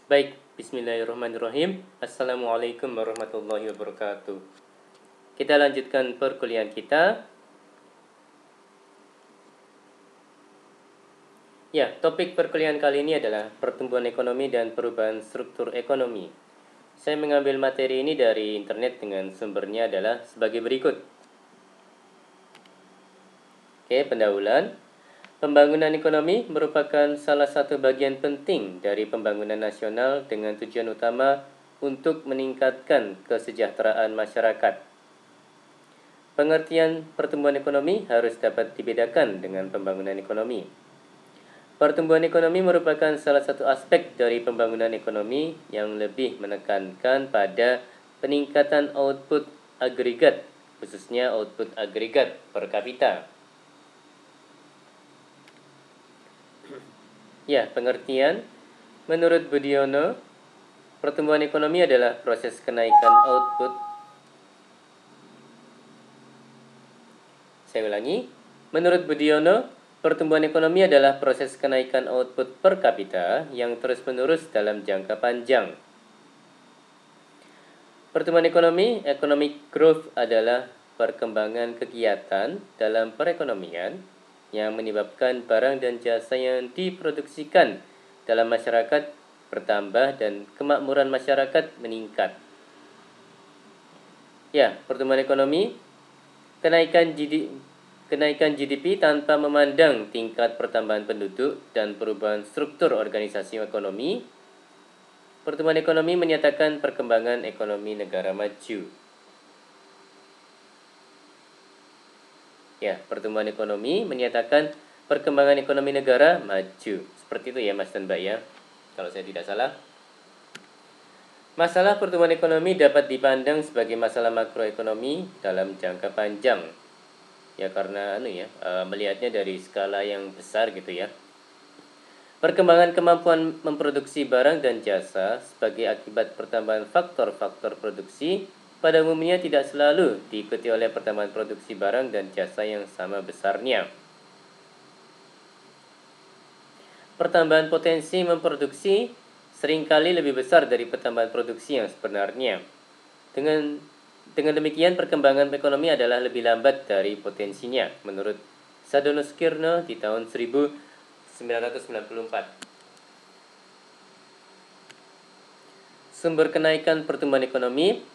Baik, bismillahirrahmanirrahim. Assalamualaikum warahmatullahi wabarakatuh. Kita lanjutkan perkuliahan kita. Ya, topik perkuliahan kali ini adalah pertumbuhan ekonomi dan perubahan struktur ekonomi. Saya mengambil materi ini dari internet dengan sumbernya adalah sebagai berikut. Oke, pendahuluan. Pembangunan ekonomi merupakan salah satu bagian penting dari pembangunan nasional dengan tujuan utama untuk meningkatkan kesejahteraan masyarakat. Pengertian pertumbuhan ekonomi harus dapat dibedakan dengan pembangunan ekonomi. Pertumbuhan ekonomi merupakan salah satu aspek dari pembangunan ekonomi yang lebih menekankan pada peningkatan output agregat, khususnya output agregat per kapita. Ya, pengertian. Menurut Budiono, pertumbuhan ekonomi adalah proses kenaikan output. Saya ulangi. Menurut Budiono, pertumbuhan ekonomi adalah proses kenaikan output per kapita yang terus-menerus dalam jangka panjang. Pertumbuhan ekonomi, economic growth, adalah perkembangan kegiatan dalam perekonomian yang menyebabkan barang dan jasa yang diproduksikan dalam masyarakat bertambah dan kemakmuran masyarakat meningkat. Ya, pertumbuhan ekonomi, kenaikan GDP tanpa memandang tingkat pertambahan penduduk dan perubahan struktur organisasi ekonomi. Pertumbuhan ekonomi menyatakan perkembangan ekonomi negara maju. Ya, pertumbuhan ekonomi menyatakan perkembangan ekonomi negara maju. Seperti itu ya Mas dan Mbak ya, kalau saya tidak salah. Masalah pertumbuhan ekonomi dapat dipandang sebagai masalah makroekonomi dalam jangka panjang. Ya karena melihatnya dari skala yang besar gitu ya. Perkembangan kemampuan memproduksi barang dan jasa sebagai akibat pertambahan faktor-faktor produksi pada umumnya tidak selalu diikuti oleh pertambahan produksi barang dan jasa yang sama besarnya. Pertambahan potensi memproduksi seringkali lebih besar dari pertambahan produksi yang sebenarnya. Dengan demikian, perkembangan ekonomi adalah lebih lambat dari potensinya, menurut Sadonoskirno di tahun 1994. Sumber kenaikan pertumbuhan ekonomi.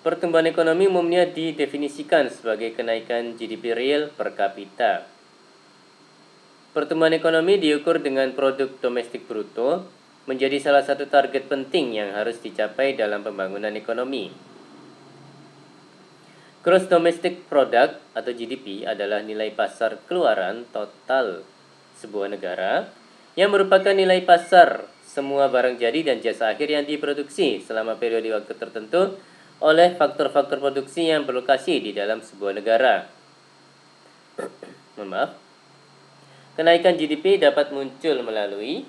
Pertumbuhan ekonomi umumnya didefinisikan sebagai kenaikan GDP real per kapita. Pertumbuhan ekonomi diukur dengan produk domestik bruto, menjadi salah satu target penting yang harus dicapai dalam pembangunan ekonomi. Gross Domestic Product atau GDP adalah nilai pasar keluaran total sebuah negara yang merupakan nilai pasar semua barang jadi dan jasa akhir yang diproduksi selama periode waktu tertentu oleh faktor-faktor produksi yang berlokasi di dalam sebuah negara. Kenaikan GDP dapat muncul melalui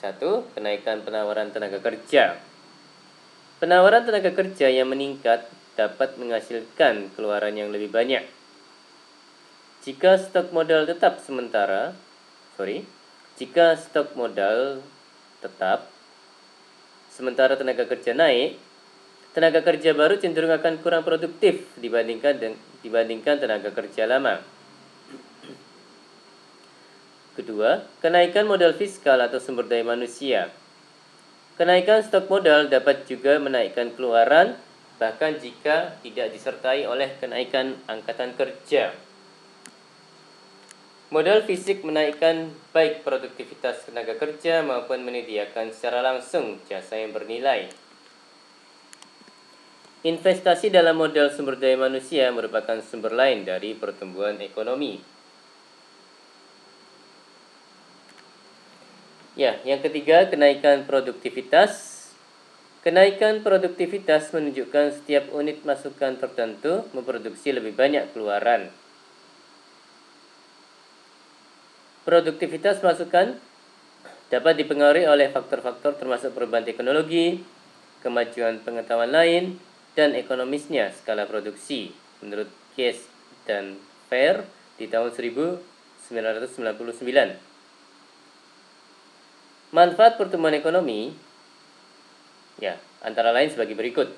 1. Kenaikan penawaran tenaga kerja. Penawaran tenaga kerja yang meningkat dapat menghasilkan keluaran yang lebih banyak. Jika stok modal tetap sementara tenaga kerja naik, tenaga kerja baru cenderung akan kurang produktif dibandingkan tenaga kerja lama. Kedua, kenaikan modal fiskal atau sumber daya manusia. Kenaikan stok modal dapat juga menaikkan keluaran, bahkan jika tidak disertai oleh kenaikan angkatan kerja. Modal fisik menaikkan baik produktivitas tenaga kerja maupun menyediakan secara langsung jasa yang bernilai. Investasi dalam modal sumber daya manusia merupakan sumber lain dari pertumbuhan ekonomi. Ya, yang ketiga, kenaikan produktivitas. Kenaikan produktivitas menunjukkan setiap unit masukan tertentu memproduksi lebih banyak keluaran. Produktivitas masukan dapat dipengaruhi oleh faktor-faktor termasuk perubahan teknologi, kemajuan pengetahuan lain, dan ekonomisnya skala produksi, menurut Case dan Fair di tahun 1999. Manfaat pertumbuhan ekonomi ya antara lain sebagai berikut.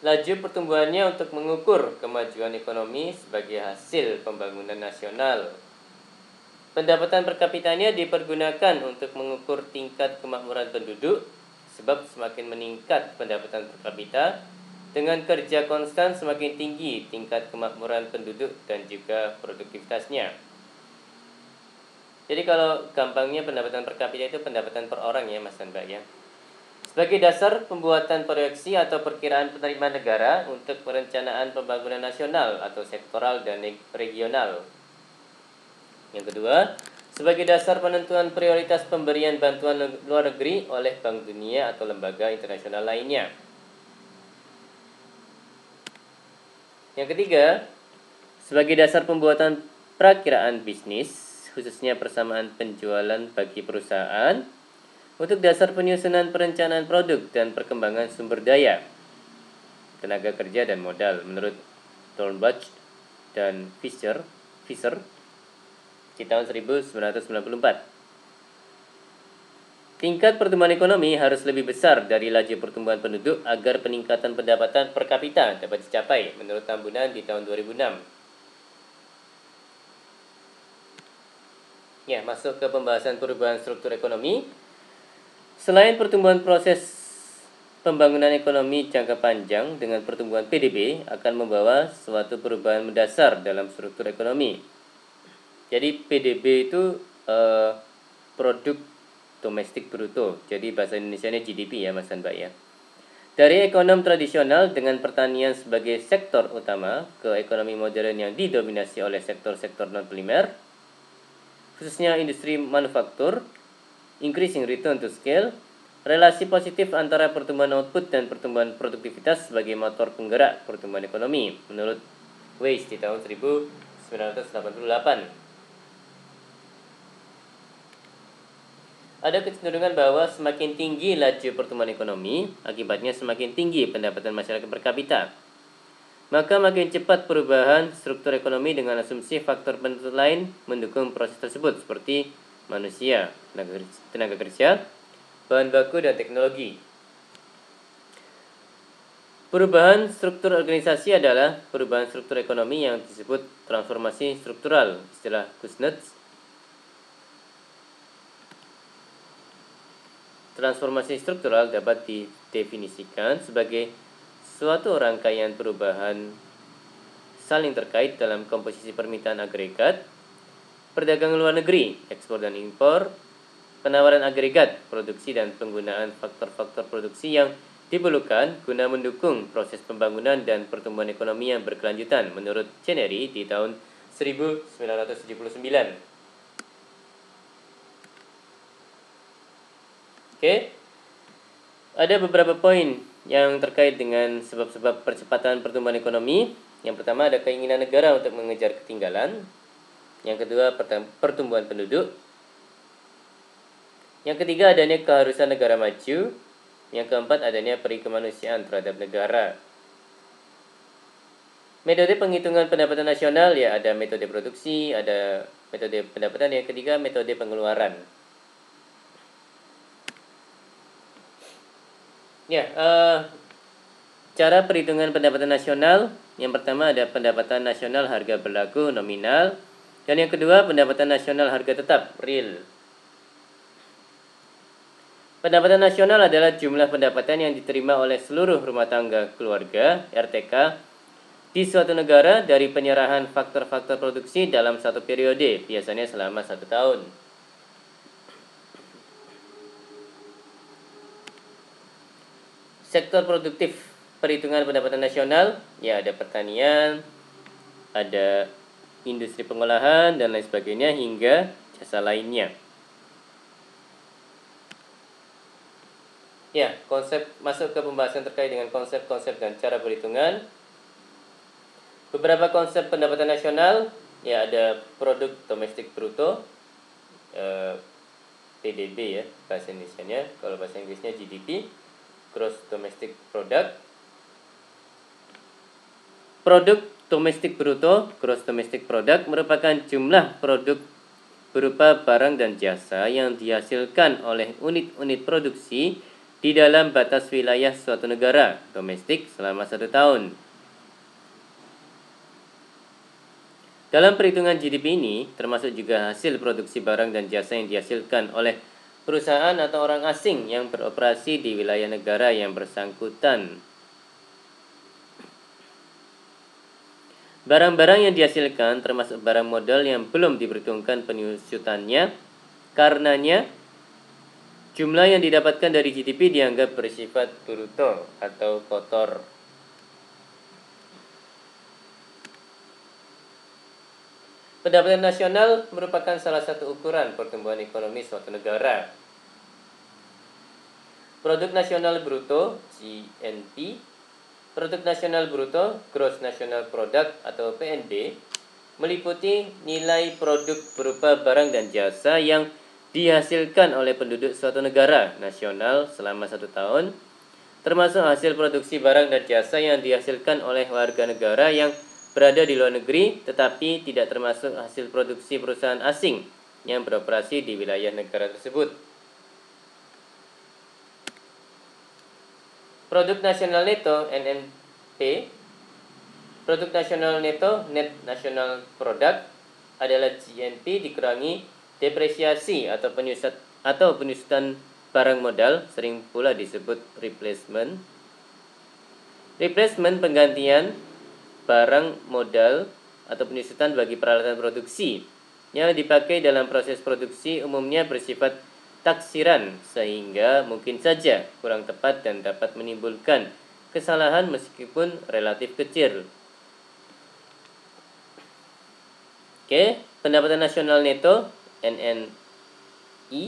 Laju pertumbuhannya untuk mengukur kemajuan ekonomi sebagai hasil pembangunan nasional. Pendapatan per kapitanya dipergunakan untuk mengukur tingkat kemakmuran penduduk, sebab semakin meningkat pendapatan per kapita, dengan kerja konstan semakin tinggi tingkat kemakmuran penduduk dan juga produktivitasnya. Jadi kalau gampangnya pendapatan per kapita itu pendapatan per orang ya Mas dan Mbak ya. Sebagai dasar pembuatan proyeksi atau perkiraan penerimaan negara untuk perencanaan pembangunan nasional atau sektoral dan regional. Yang kedua, sebagai dasar penentuan prioritas pemberian bantuan luar negeri oleh Bank Dunia atau lembaga internasional lainnya. Yang ketiga, sebagai dasar pembuatan perakiraan bisnis, khususnya persamaan penjualan bagi perusahaan, untuk dasar penyusunan perencanaan produk dan perkembangan sumber daya, tenaga kerja dan modal menurut Thornbach dan Fisher di tahun 1994. Tingkat pertumbuhan ekonomi harus lebih besar dari laju pertumbuhan penduduk agar peningkatan pendapatan per kapita dapat dicapai menurut Tambunan di tahun 2006. Ya, masuk ke pembahasan perubahan struktur ekonomi. Selain pertumbuhan proses pembangunan ekonomi jangka panjang dengan pertumbuhan PDB akan membawa suatu perubahan mendasar dalam struktur ekonomi. Jadi PDB itu produk domestik bruto. Jadi bahasa Indonesianya GDP ya Mas dan Mbak ya. Dari ekonomi tradisional dengan pertanian sebagai sektor utama ke ekonomi modern yang didominasi oleh sektor-sektor non-primer, khususnya industri manufaktur, increasing return to scale, relasi positif antara pertumbuhan output dan pertumbuhan produktivitas sebagai motor penggerak pertumbuhan ekonomi menurut Weiss di tahun 1988. Ada kecenderungan bahwa semakin tinggi laju pertumbuhan ekonomi, akibatnya semakin tinggi pendapatan masyarakat per kapita. Maka makin cepat perubahan struktur ekonomi dengan asumsi faktor penentu lain mendukung proses tersebut seperti manusia, tenaga kerja, bahan baku, dan teknologi. Perubahan struktur organisasi adalah perubahan struktur ekonomi yang disebut transformasi struktural, istilah Kuznets. Transformasi struktural dapat didefinisikan sebagai suatu rangkaian perubahan saling terkait dalam komposisi permintaan agregat, perdagangan luar negeri, ekspor dan impor, penawaran agregat, produksi dan penggunaan faktor-faktor produksi yang diperlukan guna mendukung proses pembangunan dan pertumbuhan ekonomi yang berkelanjutan menurut Chenery di tahun 1979. Oke. Ada beberapa poin yang terkait dengan sebab-sebab percepatan pertumbuhan ekonomi. Yang pertama ada keinginan negara untuk mengejar ketinggalan. Yang kedua pertumbuhan penduduk. Yang ketiga adanya keharusan negara maju. Yang keempat adanya peri kemanusiaan terhadap negara. Metode penghitungan pendapatan nasional ya ada metode produksi, ada metode pendapatan, yang ketiga metode pengeluaran. Ya, cara perhitungan pendapatan nasional. Yang pertama ada pendapatan nasional harga berlaku nominal, dan yang kedua pendapatan nasional harga tetap real. Pendapatan nasional adalah jumlah pendapatan yang diterima oleh seluruh rumah tangga keluarga (RTK) di suatu negara dari penyerahan faktor-faktor produksi dalam satu periode, biasanya selama 1 tahun. Sektor produktif perhitungan pendapatan nasional, ya ada pertanian, ada industri pengolahan dan lain sebagainya, hingga jasa lainnya. Ya, masuk ke pembahasan terkait dengan konsep-konsep dan cara perhitungan. Beberapa konsep pendapatan nasional, ya ada produk domestik bruto, PDB ya bahasa Indonesianya, kalau bahasa Inggrisnya GDP, gross domestic product. Produk domestik bruto, gross domestic product, merupakan jumlah produk berupa barang dan jasa yang dihasilkan oleh unit-unit produksi di dalam batas wilayah suatu negara domestik selama 1 tahun. Dalam perhitungan GDP ini, termasuk juga hasil produksi barang dan jasa yang dihasilkan oleh perusahaan atau orang asing yang beroperasi di wilayah negara yang bersangkutan. Barang-barang yang dihasilkan termasuk barang modal yang belum diperhitungkan penyusutannya, karenanya jumlah yang didapatkan dari GDP dianggap bersifat bruto atau kotor. Pendapatan nasional merupakan salah satu ukuran pertumbuhan ekonomi suatu negara. Produk nasional bruto (GNP), Produk nasional bruto (Gross National Product) atau PNB, meliputi nilai produk berupa barang dan jasa yang dihasilkan oleh penduduk suatu negara nasional selama 1 tahun, termasuk hasil produksi barang dan jasa yang dihasilkan oleh warga negara yang berada di luar negeri tetapi tidak termasuk hasil produksi perusahaan asing yang beroperasi di wilayah negara tersebut. Produk nasional neto (NNP), Produk nasional neto (Net National Product) adalah GNP dikurangi depresiasi atau penyusutan barang modal, sering pula disebut replacement. Replacement penggantian barang modal atau penyusutan bagi peralatan produksi yang dipakai dalam proses produksi umumnya bersifat taksiran sehingga mungkin saja kurang tepat dan dapat menimbulkan kesalahan meskipun relatif kecil. Oke, pendapatan nasional neto NNI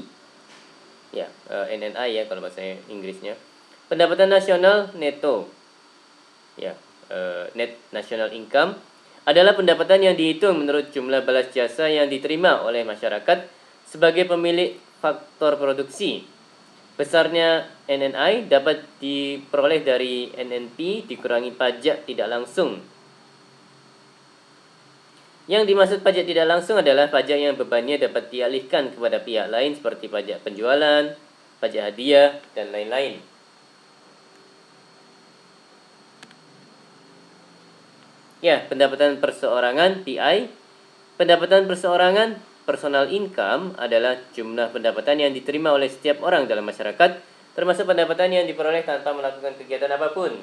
ya, NNI ya kalau bahasa Inggrisnya. Pendapatan nasional neto ya, net national income adalah pendapatan yang dihitung menurut jumlah balas jasa yang diterima oleh masyarakat sebagai pemilik faktor produksi. Besarnya NNI dapat diperoleh dari NNP dikurangi pajak tidak langsung. Yang dimaksud pajak tidak langsung adalah pajak yang bebannya dapat dialihkan kepada pihak lain seperti pajak penjualan, pajak hadiah, dan lain-lain. Ya, pendapatan perseorangan (PI). Pendapatan perseorangan (personal income) adalah jumlah pendapatan yang diterima oleh setiap orang dalam masyarakat, termasuk pendapatan yang diperoleh tanpa melakukan kegiatan apapun.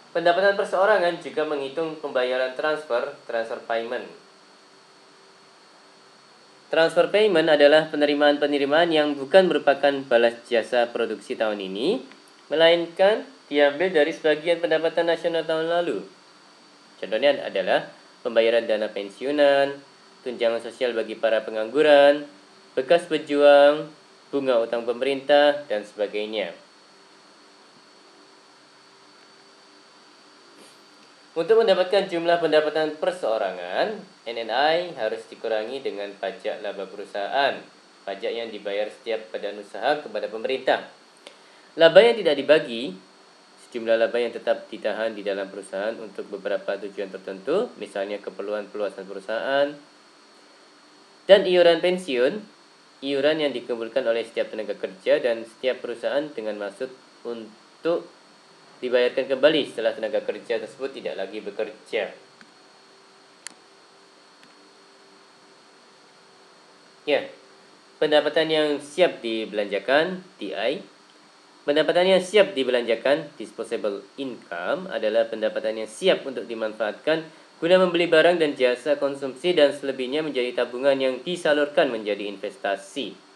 Pendapatan perseorangan juga menghitung pembayaran transfer payment. Transfer payment adalah penerimaan-penerimaan yang bukan merupakan balas jasa produksi tahun ini, melainkan diambil dari sebagian pendapatan nasional tahun lalu. Contohnya adalah pembayaran dana pensiunan, tunjangan sosial bagi para pengangguran, bekas pejuang, bunga utang pemerintah, dan sebagainya. Untuk mendapatkan jumlah pendapatan perseorangan, NNI harus dikurangi dengan pajak laba perusahaan, pajak yang dibayar setiap badan usaha kepada pemerintah. Laba yang tidak dibagi, sejumlah laba yang tetap ditahan di dalam perusahaan untuk beberapa tujuan tertentu, misalnya keperluan peluasan perusahaan, dan iuran pensiun, iuran yang dikumpulkan oleh setiap tenaga kerja dan setiap perusahaan dengan maksud untuk dibayarkan kembali setelah tenaga kerja tersebut tidak lagi bekerja. Ya, pendapatan yang siap dibelanjakan (DI). Pendapatan yang siap dibelanjakan (disposable income) adalah pendapatan yang siap untuk dimanfaatkan guna membeli barang dan jasa konsumsi dan selebihnya menjadi tabungan yang disalurkan menjadi investasi.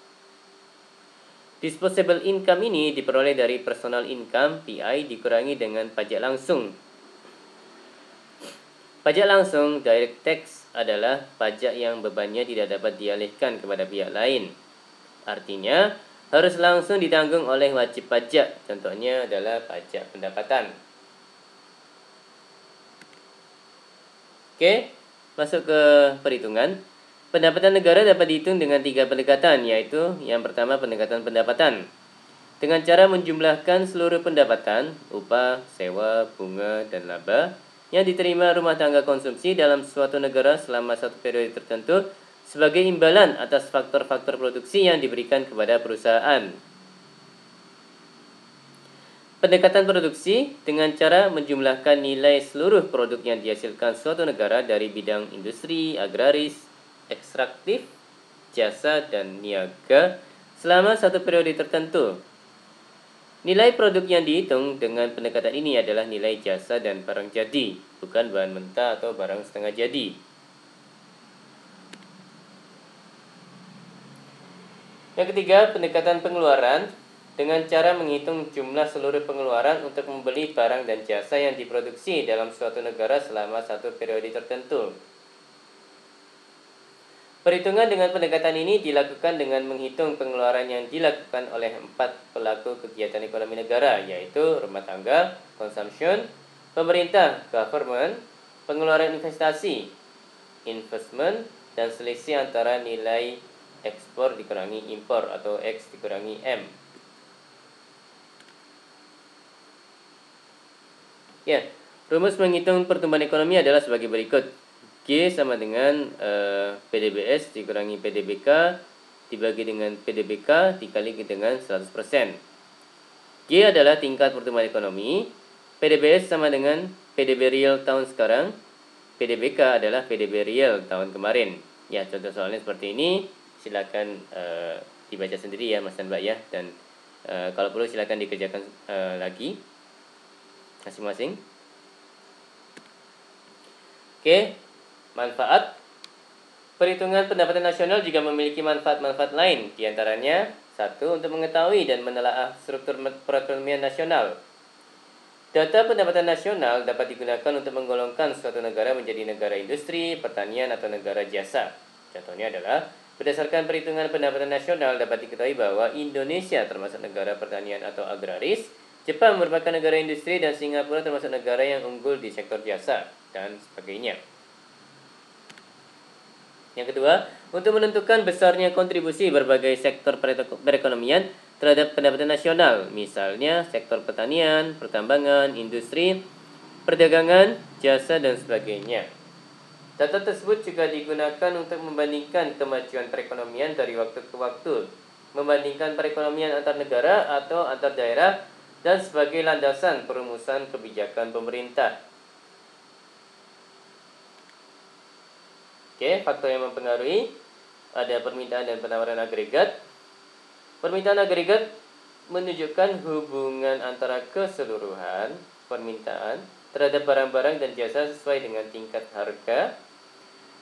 Disposable income ini diperoleh dari personal income (PI) dikurangi dengan pajak langsung. Pajak langsung (direct tax) adalah pajak yang bebannya tidak dapat dialihkan kepada pihak lain. Artinya, harus langsung ditanggung oleh wajib pajak. Contohnya adalah pajak pendapatan. Oke, masuk ke perhitungan. Pendapatan negara dapat dihitung dengan 3 pendekatan, yaitu yang pertama pendekatan pendapatan. Dengan cara menjumlahkan seluruh pendapatan, upah, sewa, bunga, dan laba, yang diterima rumah tangga konsumsi dalam suatu negara selama satu periode tertentu sebagai imbalan atas faktor-faktor produksi yang diberikan kepada perusahaan. Pendekatan produksi dengan cara menjumlahkan nilai seluruh produk yang dihasilkan suatu negara dari bidang industri, agraris, ekstraktif, jasa, dan niaga selama satu periode tertentu. Nilai produk yang dihitung dengan pendekatan ini adalah nilai jasa dan barang jadi, bukan bahan mentah atau barang setengah jadi. Yang ketiga, pendekatan pengeluaran dengan cara menghitung jumlah seluruh pengeluaran untuk membeli barang dan jasa yang diproduksi dalam suatu negara selama satu periode tertentu. Perhitungan dengan pendekatan ini dilakukan dengan menghitung pengeluaran yang dilakukan oleh 4 pelaku kegiatan ekonomi negara, yaitu rumah tangga, consumption, pemerintah, government, pengeluaran investasi, investment, dan selisih antara nilai ekspor dikurangi impor atau X dikurangi M. Ya, rumus menghitung pertumbuhan ekonomi adalah sebagai berikut. G sama dengan PDBS dikurangi PDBK dibagi dengan PDBK dikali dengan 100%. G adalah tingkat pertumbuhan ekonomi, PDBS sama dengan PDB real tahun sekarang, PDBK adalah PDB real tahun kemarin. Ya, contoh soalnya seperti ini, silakan dibaca sendiri ya Mas dan Mbak ya, dan kalau perlu silakan dikerjakan lagi masing-masing. Oke. Manfaat. Perhitungan pendapatan nasional juga memiliki manfaat-manfaat lain, diantaranya 1. Untuk mengetahui dan menelaah struktur perekonomian nasional. Data pendapatan nasional dapat digunakan untuk menggolongkan suatu negara menjadi negara industri, pertanian, atau negara jasa. Contohnya adalah, berdasarkan perhitungan pendapatan nasional dapat diketahui bahwa Indonesia termasuk negara pertanian atau agraris, Jepang merupakan negara industri, dan Singapura termasuk negara yang unggul di sektor jasa, dan sebagainya. Yang kedua, untuk menentukan besarnya kontribusi berbagai sektor perekonomian terhadap pendapatan nasional, misalnya sektor pertanian, pertambangan, industri, perdagangan, jasa, dan sebagainya. Data tersebut juga digunakan untuk membandingkan kemajuan perekonomian dari waktu ke waktu, membandingkan perekonomian antar negara atau antar daerah, dan sebagai landasan perumusan kebijakan pemerintah. Oke, faktor yang mempengaruhi ada permintaan dan penawaran agregat. Permintaan agregat menunjukkan hubungan antara keseluruhan permintaan terhadap barang-barang dan jasa sesuai dengan tingkat harga.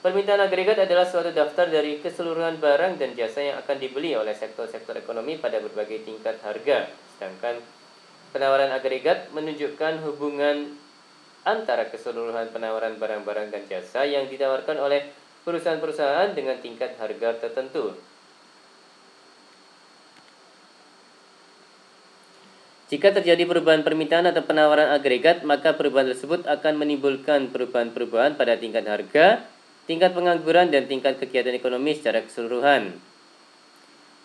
Permintaan agregat adalah suatu daftar dari keseluruhan barang dan jasa yang akan dibeli oleh sektor-sektor ekonomi pada berbagai tingkat harga. Sedangkan penawaran agregat menunjukkan hubungan antara keseluruhan penawaran barang-barang dan jasa yang ditawarkan oleh perusahaan-perusahaan dengan tingkat harga tertentu. Jika terjadi perubahan permintaan atau penawaran agregat, maka perubahan tersebut akan menimbulkan perubahan-perubahan pada tingkat harga, tingkat pengangguran, dan tingkat kegiatan ekonomi secara keseluruhan.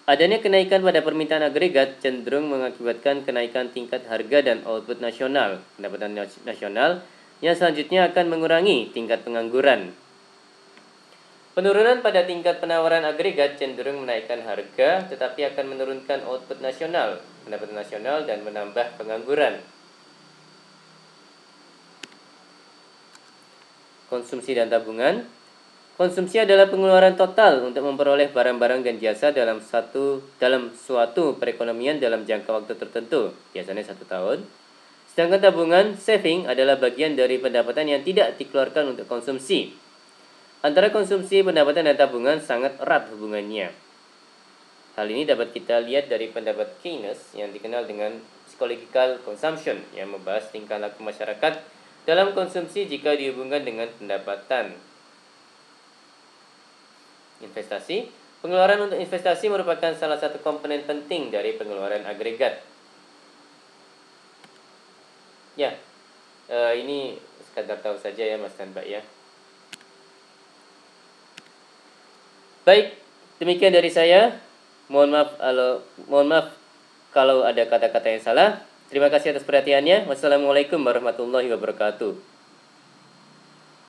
Adanya kenaikan pada permintaan agregat cenderung mengakibatkan kenaikan tingkat harga dan output nasional, pendapatan nasional, yang selanjutnya akan mengurangi tingkat pengangguran. Penurunan pada tingkat penawaran agregat cenderung menaikkan harga, tetapi akan menurunkan output nasional, pendapatan nasional, dan menambah pengangguran. Konsumsi dan tabungan. Konsumsi adalah pengeluaran total untuk memperoleh barang-barang dan jasa dalam suatu perekonomian dalam jangka waktu tertentu, biasanya 1 tahun. Sedangkan tabungan, saving, adalah bagian dari pendapatan yang tidak dikeluarkan untuk konsumsi. Antara konsumsi, pendapatan, dan tabungan sangat erat hubungannya. Hal ini dapat kita lihat dari pendapat Keynes yang dikenal dengan psychological consumption, yang membahas tingkah laku masyarakat dalam konsumsi jika dihubungkan dengan pendapatan. Investasi. Pengeluaran untuk investasi merupakan salah satu komponen penting dari pengeluaran agregat. Ya, ini sekadar tahu saja ya Mas dan Mbak ya. Baik, demikian dari saya. Mohon maaf kalau ada kata-kata yang salah. Terima kasih atas perhatiannya. Wassalamualaikum warahmatullahi wabarakatuh.